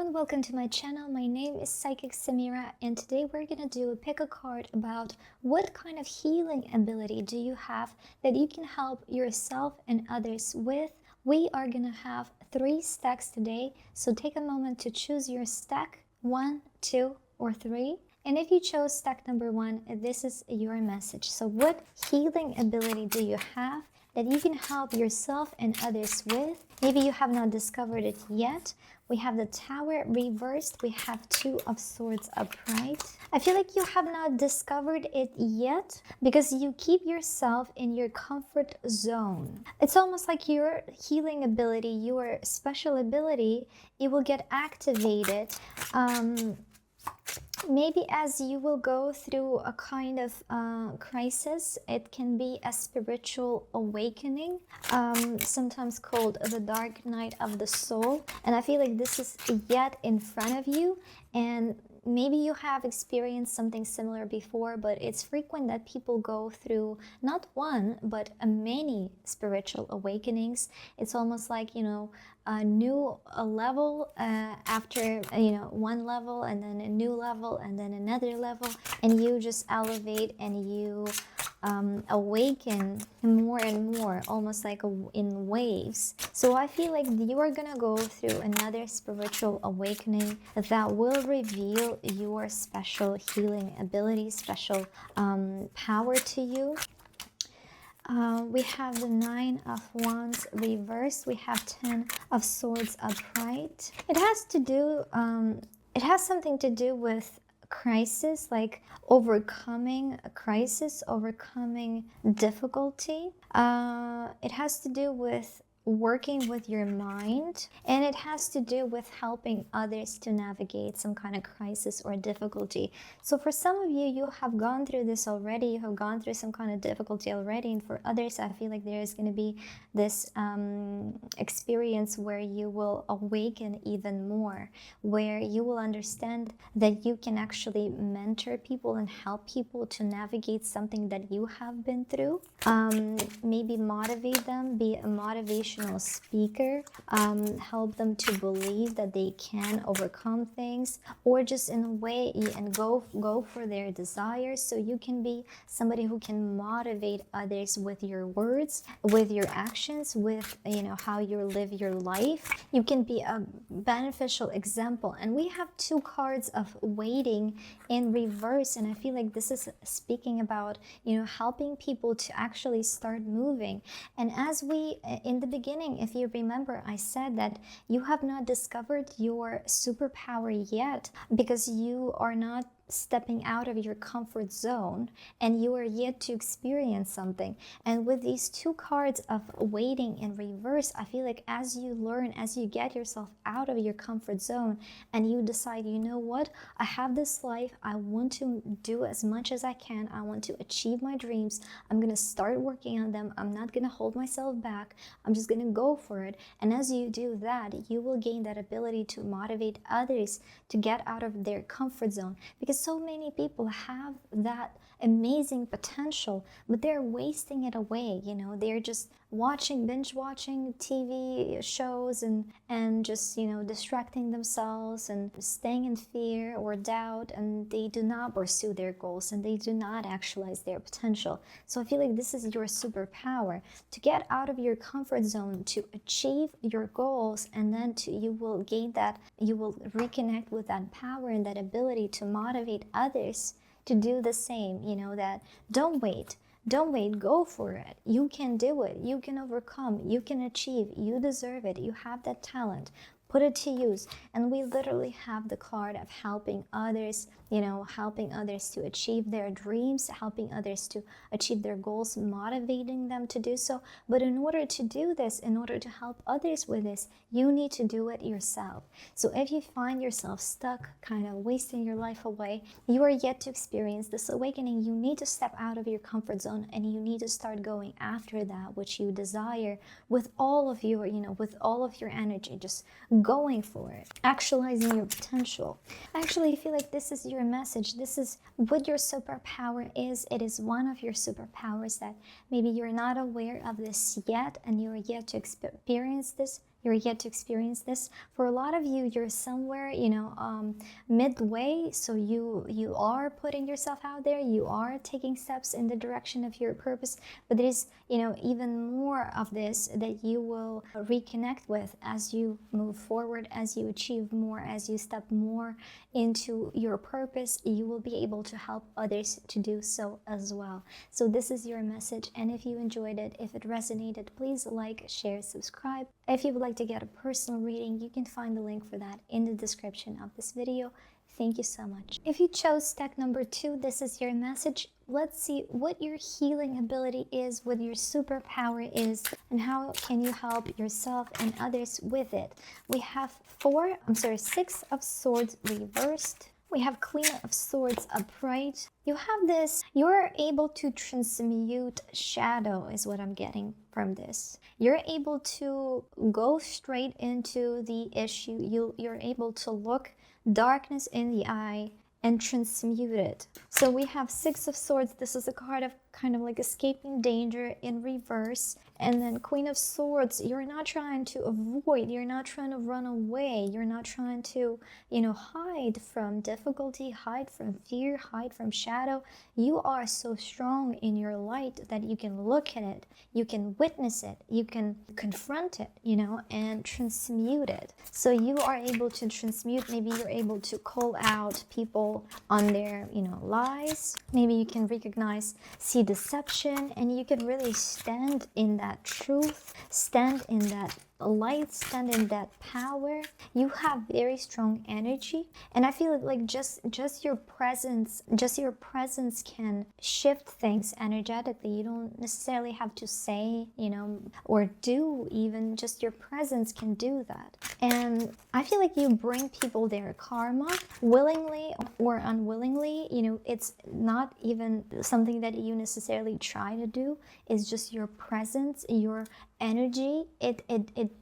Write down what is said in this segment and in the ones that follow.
everyone, welcome to my channel. My name is Psychic Samira, and today we're going to do a pick a card about what kind of healing ability do you have that you can help yourself and others with. We are going to have 3 stacks today, so take a moment to choose your stack 1, 2, or 3. And if you chose stack number 1, this is your message. So what healing ability do you have that you can help yourself and others with? Maybe you have not discovered it yet. We have the Tower reversed. We have 2 of Swords upright. I feel like you have not discovered it yet because you keep yourself in your comfort zone. It's almost like your healing ability, your special ability, it will get activated. Maybe as you will go through a kind of crisis. It can be a spiritual awakening, sometimes called the dark night of the soul. And I feel like this is yet in front of you, and maybe you have experienced something similar before, but it's frequent that people go through not one, but many spiritual awakenings. It's almost like, a new level after, one level, and then a new level, and then another level, and you just elevate and you awaken more and more, almost like in waves. So I feel like you are gonna go through another spiritual awakening that will reveal your special healing ability, special power to you. We have the 9 of Wands reversed. We have 10 of Swords upright. It has something to do with crisis, like overcoming a crisis, overcoming difficulty. It has to do with working with your mind, and it has to do with helping others to navigate some kind of crisis or difficulty. So for some of you, you have gone through this already, you have gone through some kind of difficulty already, and for others, I feel like there is going to be this experience where you will awaken even more, where you will understand that you can actually mentor people and help people to navigate something that you have been through. Maybe motivate them, be a motivational speaker, help them to believe that they can overcome things, or just in a way and go for their desires. So you can be somebody who can motivate others with your words, with your actions, with how you live your life. You can be a beneficial example. And we have 2 cards of waiting in reverse, and I feel like this is speaking about helping people to actually start moving. And as we in the beginning, if you remember, I said that you have not discovered your superpower yet because you are not stepping out of your comfort zone and you are yet to experience something. And with these 2 cards of waiting in reverse, I feel like as you learn, as you get yourself out of your comfort zone and you decide, you know what, I have this life, I want to do as much as I can, I want to achieve my dreams, I'm gonna start working on them, I'm not gonna hold myself back, I'm just gonna go for it. And as you do that, you will gain that ability to motivate others to get out of their comfort zone, because so many people have that amazing potential, but they're wasting it away. They're just binge watching TV shows and just distracting themselves and staying in fear or doubt, and they do not pursue their goals and they do not actualize their potential. So I feel like this is your superpower, to get out of your comfort zone, to achieve your goals, and then you will gain that, you will reconnect with that power and that ability to motivate others to do the same. That don't wait, go for it. You can do it, you can overcome, you can achieve, you deserve it, you have that talent, put it to use. And we literally have the card of helping others, helping others to achieve their dreams, helping others to achieve their goals, motivating them to do so. But in order to do this, in order to help others with this, you need to do it yourself. So if you find yourself stuck, kind of wasting your life away, you are yet to experience this awakening, you need to step out of your comfort zone and you need to start going after that which you desire with all of your, with all of your energy, just going for it, actualizing your potential. I actually feel like this is your message. This is what your superpower is. It is one of your superpowers that maybe you're not aware of this yet and you're yet to experience this. You're yet to experience this. For a lot of you, you're somewhere, midway. So you are putting yourself out there. You are taking steps in the direction of your purpose. But there is, even more of this that you will reconnect with as you move forward, as you achieve more, as you step more into your purpose. You will be able to help others to do so as well. So this is your message. And if you enjoyed it, if it resonated, please like, share, subscribe. If you would like to get a personal reading, you can find the link for that in the description of this video. Thank you so much. If you chose stack number 2, this is your message. Let's see what your healing ability is, what your superpower is, and how can you help yourself and others with it. We have 6 of Swords reversed. We have Queen of Swords upright. You have this, you're able to transmute shadow is what I'm getting from this. You're able to go straight into the issue. You're able to look darkness in the eye and transmute it. So we have 6 of Swords. This is a card of kind of like escaping danger in reverse. And then Queen of Swords, you're not trying to avoid, you're not trying to run away, you're not trying to, hide from difficulty, hide from fear, hide from shadow. You are so strong in your light that you can look at it, you can witness it, you can confront it, and transmute it. So you are able to transmute. Maybe you're able to call out people on their, lies. Maybe you can recognize, see deception, and you can really stand in that truth, stand in that light, stand in that power. You have very strong energy, and I feel like just your presence can shift things energetically. You don't necessarily have to say, or do. Even just your presence can do that. And I feel like you bring people their karma willingly or unwillingly. It's not even something that you necessarily try to do. It's just your presence, your energy. It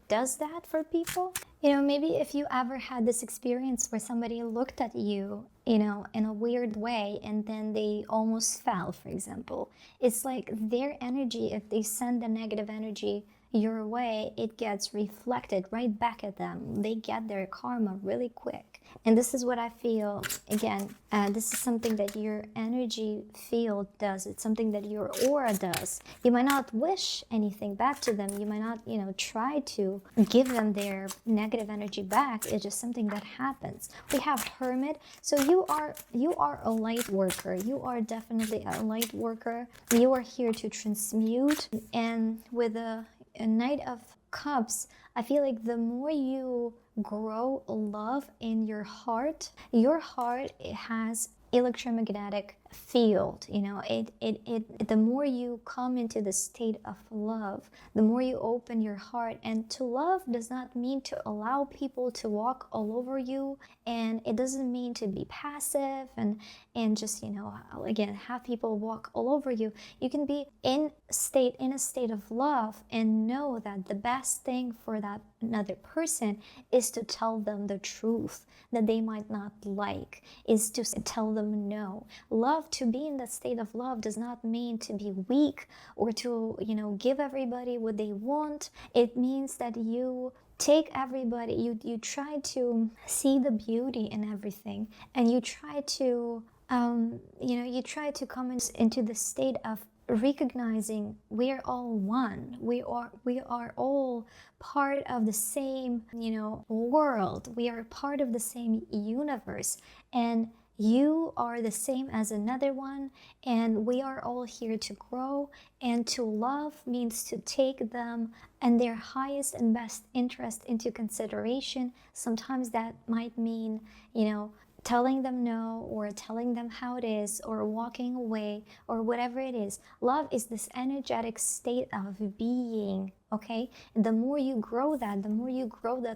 does that for people. Maybe if you ever had this experience where somebody looked at you, in a weird way, and then they almost fell, for example. It's like their energy, if they send the negative energy your way, it gets reflected right back at them. They get their karma really quick. And this is what I feel, again, this is something that your energy field does. It's something that your aura does. You might not wish anything back to them. You might not, try to give them their negative energy back. It's just something that happens. We have Hermit. So you are a light worker. You are definitely a light worker. You are here to transmute. And with a Knight of Cups, I feel like the more you grow love in your heart it has electromagnetic field. The more you come into the state of love, the more you open your heart. And to love does not mean to allow people to walk all over you, and it doesn't mean to be passive and just again have people walk all over you. You can be in a state of love and know that the best thing for that another person is to tell them the truth that they might not like, is to tell them no. To be in that state of love does not mean to be weak or to give everybody what they want. It means that you take everybody, you try to see the beauty in everything, and you try to come into the state of recognizing we're all one. We are all part of the same world. We are part of the same universe, and you are the same as another one, and we are all here to grow. And to love means to take them and their highest and best interest into consideration. Sometimes that might mean telling them no, or telling them how it is, or walking away, or whatever it is. Love is this energetic state of being, okay? And the more you grow that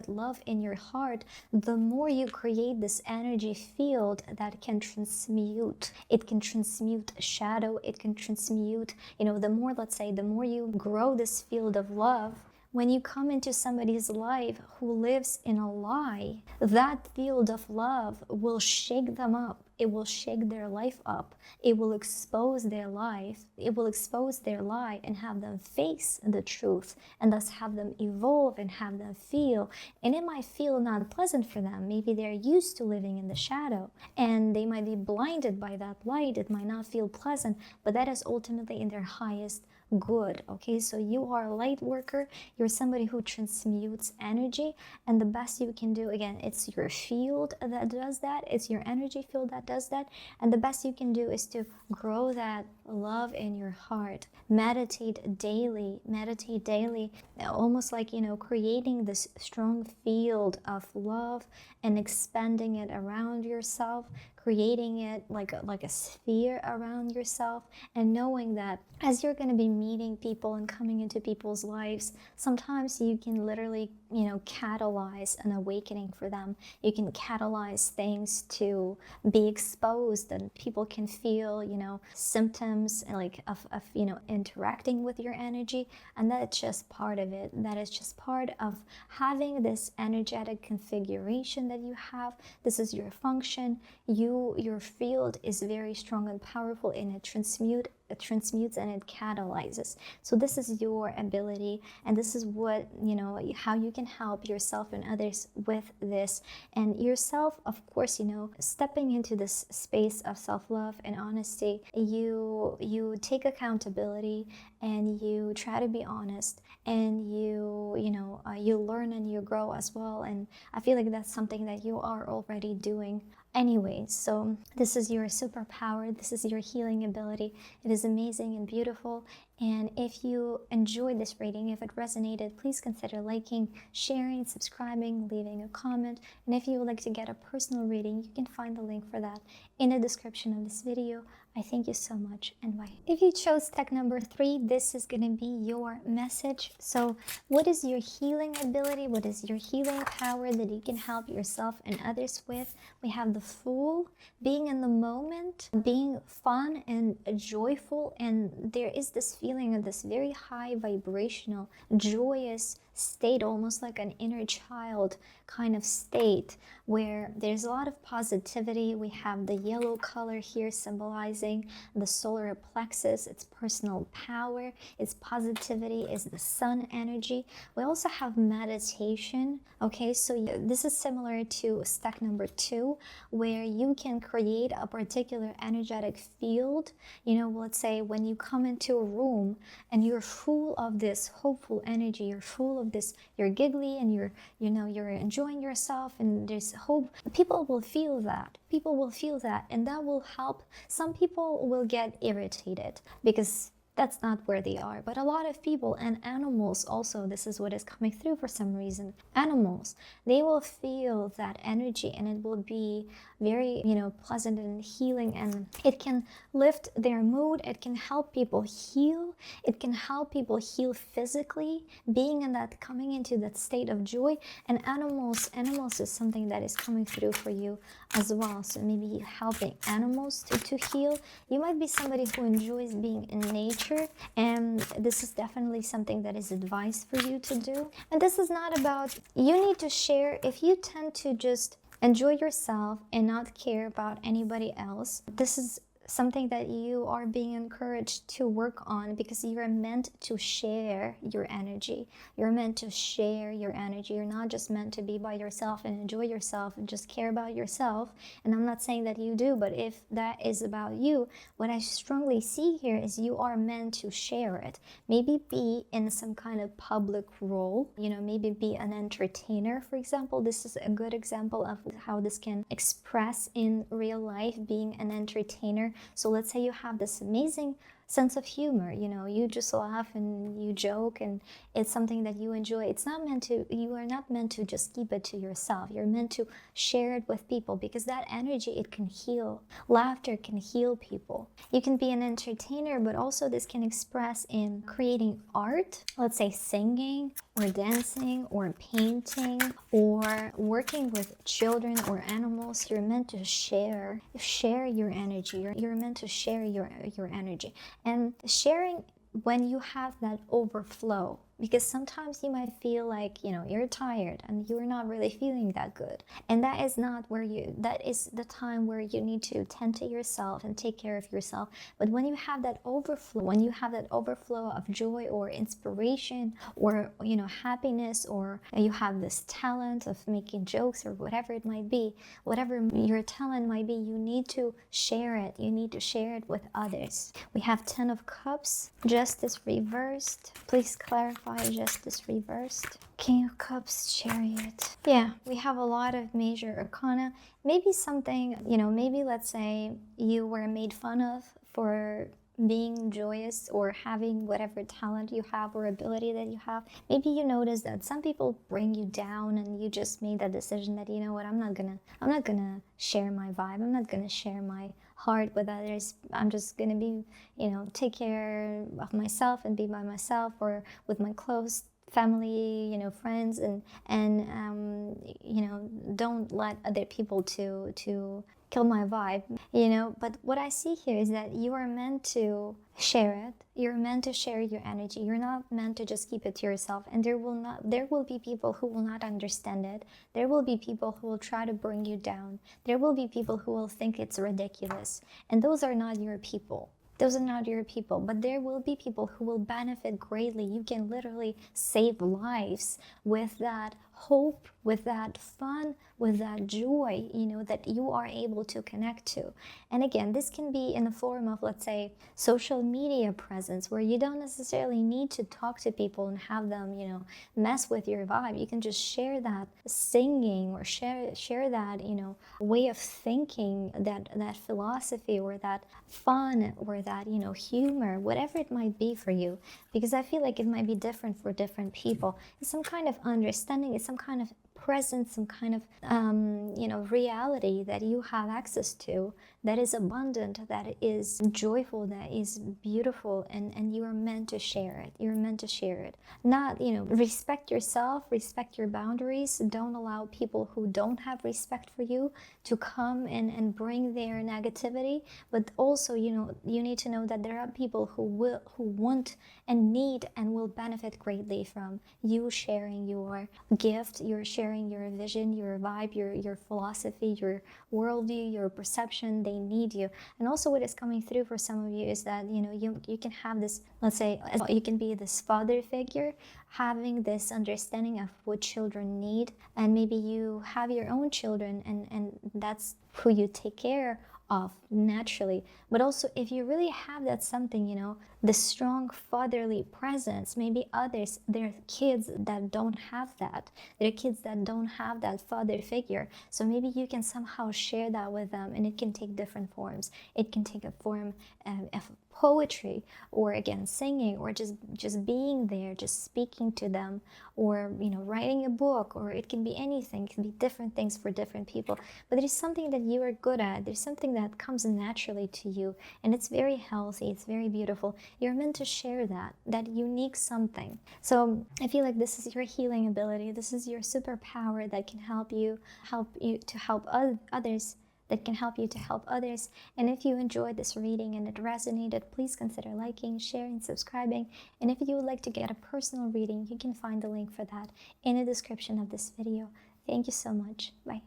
love in your heart, the more you create this energy field that can transmute. It can transmute shadow, it can transmute, the more, let's say, the more you grow this field of love, when you come into somebody's life who lives in a lie, that field of love will shake them up. It will shake their life up. It will expose their life. It will expose their lie and have them face the truth, and thus have them evolve and have them feel. And it might feel not pleasant for them. Maybe they're used to living in the shadow and they might be blinded by that light. It might not feel pleasant, but that is ultimately in their highest good. Okay, so you are a light worker. You're somebody who transmutes energy, and the best you can do, again, it's your field that does that. It's your energy field that does that, and the best you can do is to grow that love in your heart. Meditate daily, almost like, creating this strong field of love and expanding it around yourself, creating it like a sphere around yourself, and knowing that as you're going to be meeting people and coming into people's lives, sometimes you can literally, catalyze an awakening for them. You can catalyze things to be exposed, and people can feel, symptoms of interacting with your energy, and that's just part of it. That is just part of having this energetic configuration that you have. This is your function. Your field is very strong and powerful, and it transmutes and it catalyzes. So this is your ability, and this is what, how you can help yourself and others with this. And yourself, of course, stepping into this space of self-love and honesty, you take accountability, and you try to be honest, and you learn and you grow as well. And I feel like that's something that you are already doing anyway. So this is your superpower. This is your healing ability. It is amazing and beautiful. And if you enjoyed this reading, if it resonated, please consider liking, sharing, subscribing, leaving a comment. And if you would like to get a personal reading, you can find the link for that in the description of this video. I thank you so much, and bye. If you chose tech number 3, this is going to be your message. So what is your healing ability? What is your healing power that you can help yourself and others with? We have the Fool, being in the moment, being fun and joyful, and there is this feeling of this very high vibrational, joyous state, almost like an inner child kind of state, where there's a lot of positivity. We have the yellow color here symbolizing the solar plexus, its personal power, its positivity is the sun energy. We also have meditation. Okay, so this is similar to stack number 2, where you can create a particular energetic field. Let's say when you come into a room and you're full of this hopeful energy, you're full of this, you're giggly, and you're enjoying yourself, and there's hope. People will feel that. And that will help. Some people will get irritated because that's not where they are. But a lot of people, and animals also, this is what is coming through for some reason. Animals, they will feel that energy, and it will be very, pleasant and healing, and it can lift their mood. It can help people heal. It can help people heal physically, being in that, coming into that state of joy. And animals is something that is coming through for you as well. So maybe helping animals to heal. You might be somebody who enjoys being in nature, and this is definitely something that is advised for you to do. And this is not about, you need to share. If you tend to just enjoy yourself and not care about anybody else, this is something that you are being encouraged to work on, because you're meant to share your energy. You're meant to share your energy. You're not just meant to be by yourself and enjoy yourself and just care about yourself. And I'm not saying that you do, but if that is about you, what I strongly see here is you are meant to share it. Maybe be in some kind of public role, maybe be an entertainer, for example. This is a good example of how this can express in real life, being an entertainer. So let's say you have this amazing sense of humor, you just laugh and you joke, and it's something that you enjoy. You are not meant to just keep it to yourself. You're meant to share it with people, because that energy, it can heal. Laughter can heal people. You can be an entertainer, but also this can express in creating art, let's say singing or dancing or painting or working with children or animals. You're meant to share your energy. You're meant to share your energy. And sharing, when you have that overflow, because sometimes you might feel like, you know, you're tired and you're not really feeling that good. And that is not where that is the time where you need to tend to yourself and take care of yourself. But when you have that overflow, of joy or inspiration or, you know, happiness, or you have this talent of making jokes or whatever it might be, whatever your talent might be, you need to share it. You need to share it with others. We have 10 of Cups, Justice reversed. Please clarify Justice reversed. King of Cups, Chariot. Yeah, we have a lot of major arcana. Maybe something, you know, maybe let's say you were made fun of for being joyous or having whatever talent you have or ability that you have. Maybe you notice that some people bring you down and you just made that decision that, you know what, I'm not gonna share my vibe. I'm not gonna share my heart with others. I'm just gonna be, you know, take care of myself and be by myself or with my close family, you know, friends, and you know, don't let other people to kill my vibe, you know. But what I see here is that you are meant to share it. You're meant to share your energy. You're not meant to just keep it to yourself. And there will be people who will not understand it. There will be people who will try to bring you down. There will be people who will think it's ridiculous. And those are not your people. Those are not your people, but there will be people who will benefit greatly. You can literally save lives with that hope, with that fun, with that joy, you know, that you are able to connect to. And again, this can be in the form of, let's say, social media presence, where you don't necessarily need to talk to people and have them, you know, mess with your vibe. You can just share that singing or share that, you know, way of thinking, that philosophy or that fun or that, you know, humor, whatever it might be for you, because I feel like it might be different for different people. It's some kind of understanding, it's some kind of presence, some kind of you know, reality that you have access to, that is abundant, that is joyful, that is beautiful, and you are meant to share it. You're meant to share it. Not, you know, respect yourself, respect your boundaries. Don't allow people who don't have respect for you to come and bring their negativity. But also, you know, you need to know that there are people who want and need and will benefit greatly from you sharing your gift, you're sharing your vision, your vibe, your philosophy, your worldview, your perception. They need you. And also what is coming through for some of you is that, you know, you can have this, let's say, you can be this father figure, having this understanding of what children need, and maybe you have your own children, and that's who you take care of naturally. But also, if you really have that something, you know, the strong fatherly presence, maybe others, there are kids that don't have that. There are kids that don't have that father figure. So maybe you can somehow share that with them, and it can take different forms. It can take a form of poetry, or again singing, or just being there, just speaking to them, or, you know, writing a book, or it can be anything. It can be different things for different people. But there's something that you are good at. There's something that comes naturally to you, and it's very healthy. It's very beautiful. You're meant to share that unique something. So I feel like this is your healing ability. This is your superpower that can help you to help others, that can help you to help others. And if you enjoyed this reading and it resonated, please consider liking, sharing, subscribing. And if you would like to get a personal reading, you can find the link for that in the description of this video. Thank you so much. Bye.